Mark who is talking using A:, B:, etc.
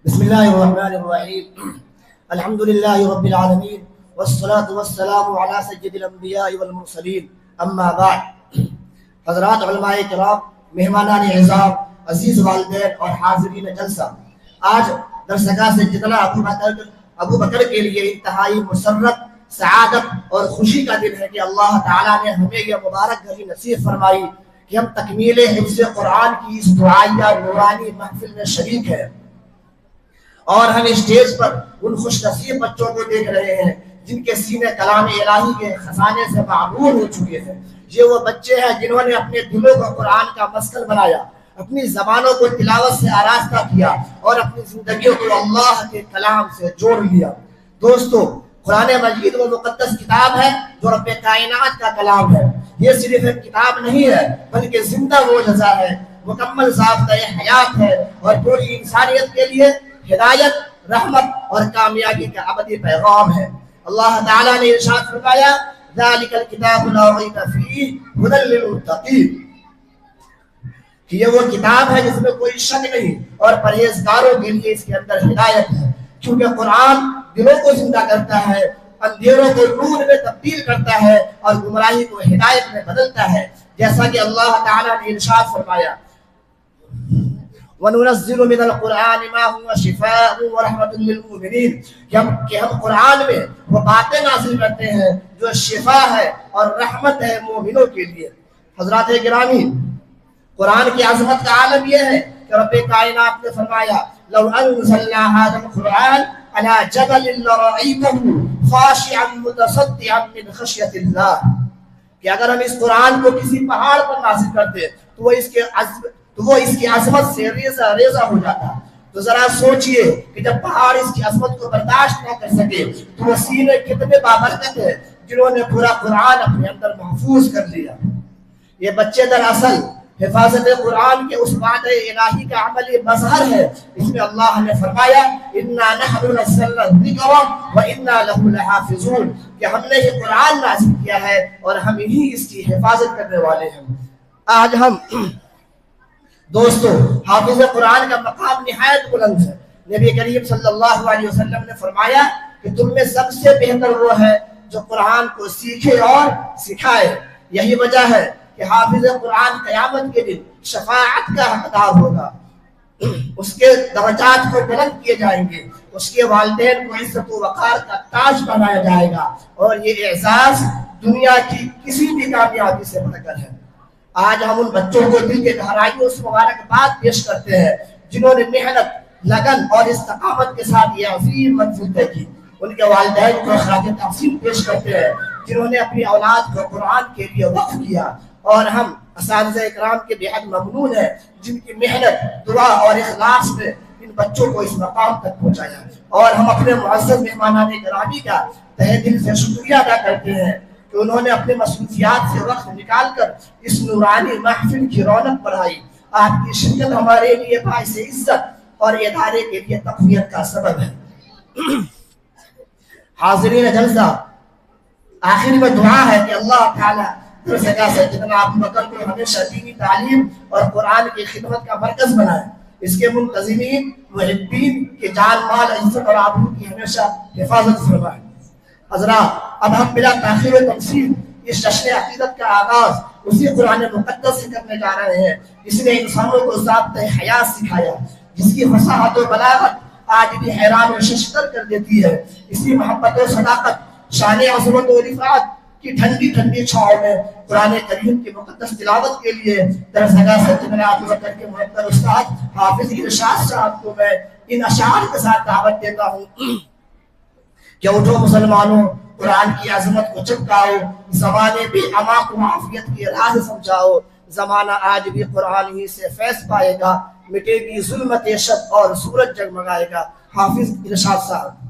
A: بسم الله الرحمن الرحيم. الحمد لله رب العالمين والصلاة والسلام على سید الانبیاء والمرسلین. اما بعد. حضرات علماء کرام، مہمانان اعزام، عزیز والدین اور حاضرین جلسہ، آج درسگاہ سے جتنا ابو بکر کے لیے انتہائی مسرت، سعادت اور خوشی کا دن ہے کہ اللہ تعالیٰ نے ہمیں یہ مبارک گھڑی نصیب فرمائی کہ ہم تکمیل حفظ قرآن کی اس دعائیہ نورانی محفل میں شریک ہیں، اور ہم اسٹیج پر ان خوش نصیب بچوں کو دیکھ رہے ہیں جن کے سینے کلام الہی کے خزانے سے معمور ہو چکے ہیں۔ یہ وہ بچے ہیں جنہوں نے اپنے دلوں کو قرآن کا مسکن بنایا، اپنی زبانوں کو تلاوت سے آراستہ کیا اور اپنی زندگیوں کو اللہ کے کلام سے جوڑ لیا۔ دوستو، قرآن مجید وہ مقدس کتاب ہے جو رب کائنات کا کلام ہے۔ یہ صرف ایک کتاب نہیں ہے بلکہ زندہ معجزہ ہے، مکمل ضابطۂ حیات ہے اور پوری انسانیت کے لیے ہدایت، رحمت اور کامیابی کا ابدی پیغام ہے۔ اللہ تعالیٰ نے ارشاد فرمایا ذالک الکتاب لا ریب فیہ ھدی للمتقین، کہ یہ وہ کتاب ہے جس میں کوئی شک نہیں اور پرہیزگاروں کے لیے اس کے اندر ہدایت ہے، کیونکہ قرآن دلوں کو زندہ کرتا ہے، اندھیروں کو نور میں تبدیل کرتا ہے اور گمراہی کو ہدایت میں بدلتا ہے، جیسا کہ اللہ تعالیٰ نے ارشاد فرمایا وَنُنَزِّلُ مِنَ الْقُرْآنِ مَا هُوَ شِفَاءٌ وَرَحْمَةٌ لِّلْمُؤْمِنِينَ کہ ہم قرآن میں وہ باتیں نازل کرتے ہیں جو شفا ہے اور رحمت ہے مومنوں کے لیے۔ حضرات گرامی، قرآن کی عظمت کا عالم یہ ہے کہ رب کائنات نے فرمایا لَوْ أَنزَلْنَا هَذَا الْقُرْآنَ عَلَى جَبَلٍ لَّرَأَيْتَهُ خَاشِعًا مُتَصَدِّعًا مِّنْ خَشْيَةِ اللَّهِ، کہ اگر ہم اس قرآن کو کسی پہاڑ پر نازل کرتے تو وہ اس کی عظمت سے ریزہ ریزہ ہو جاتا۔ تو ذرا سوچئے کہ جب پہاڑ اس کی عظمت کو برداشت نہ کر سکے تو وہ سینے کتنے بابرکت ہیں جنہوں نے پورا قرآن اپنے اندر محفوظ کر لیا۔ یہ بچے دراصل حفاظت قرآن کے اس وعدہ الہی کا عملی مظہر ہے۔ اس میں اللہ نے فرمایا اِنَّا نَحْنُ نَزَّلْنَا الذِّکْرَ وَإِنَّا لَهُ لَحَافِظُونَ، کہ ہم نے یہ قرآن نازل کیا ہے اور ہم ہی اس کی حفاظت کرنے والے ہیں۔ آج ہم دوستو، حافظ قرآن کا مقام نہایت بلند ہے۔ نبی کریم صلی اللہ علیہ وسلم نے فرمایا کہ تم میں سب سے بہتر وہ ہے جو قرآن کو سیکھے اور سکھائے۔ یہی وجہ ہے کہ حافظ قرآن قیامت کے دن شفاعت کا حقدار ہوگا، اس کے درجات کو بلند کیے جائیں گے، اس کے والدین کو عزت و وقار کا تاج بنایا جائے گا، اور یہ اعزاز دنیا کی کسی بھی کامیابی سے بڑھ کر ہے۔ آج ہم ان بچوں کو دل کے گہرائیوں سے مبارکباد پیش کرتے ہیں جنہوں نے محنت، لگن اور استقامت کے ساتھ یہ عظیم منزل طے کی۔ ان کے والدین کو خراج تحسین پیش کرتے ہیں جنہوں نے اپنی اولاد کو قرآن کے لیے وقف کیا، اور ہم اساتذہ اکرام کے بے حد ممنون ہیں جن کی محنت، دعا اور اخلاص نے ان بچوں کو اس مقام تک پہنچایا، اور ہم اپنے معزز مہمانان گرامی کا تہ دل سے شکریہ ادا کرتے ہیں کہ انہوں نے اپنے مصروفیات سے وقت نکال کر اس نورانی محفل کی رونق بڑھائی۔ آپ کی شرکت ہمارے لیے باعث عزت اور ادارے کے لیے تقویت کا سبب ہے۔ حاضرین جلسہ، آخر میں دعا ہے کہ اللہ تعالیٰ درسگاہ سے جتنا ابو بکر کو ہمیشہ دینی تعلیم اور قرآن کی خدمت کا مرکز بنائے، اس کے منتظمین محبین کے جان مال عزت اور آبرو کی ہمیشہ حفاظت فرمائے۔ حضرات، اب ہم بلا تاخیر و تقصیر اس جشن عقیدت کا آغاز اسی قرآن مقدس سے کرنے جا رہے ہیں جس نے انسانوں کو ضابطۂ حیات سکھایا، جس کی فصاحت و بلاغت آج بھی حیران و ششدر کر دیتی ہے۔ اسی محبت و صداقت، شان عظمت و رفعت کی ٹھنڈی ٹھنڈی چھاؤں میں قرآن کریم کی مقدس تلاوت کے لیے درسگاہ سیدنا ابو بکر کے محترم استاد حافظ ارشاد صاحب کو میں ان اشعار کے ساتھ دعوت دیتا ہوں کہ اٹھو مسلمانوں، قرآن کی عظمت کو چمکاؤ، زمانے بھی اما کو عافیت کی راہ سمجھاؤ، زمانہ آج بھی قرآن ہی سے فیض پائے گا، مٹے گی ظلمت شب اور سورج جگمگائے گا۔ حافظ ارشاد صاحب۔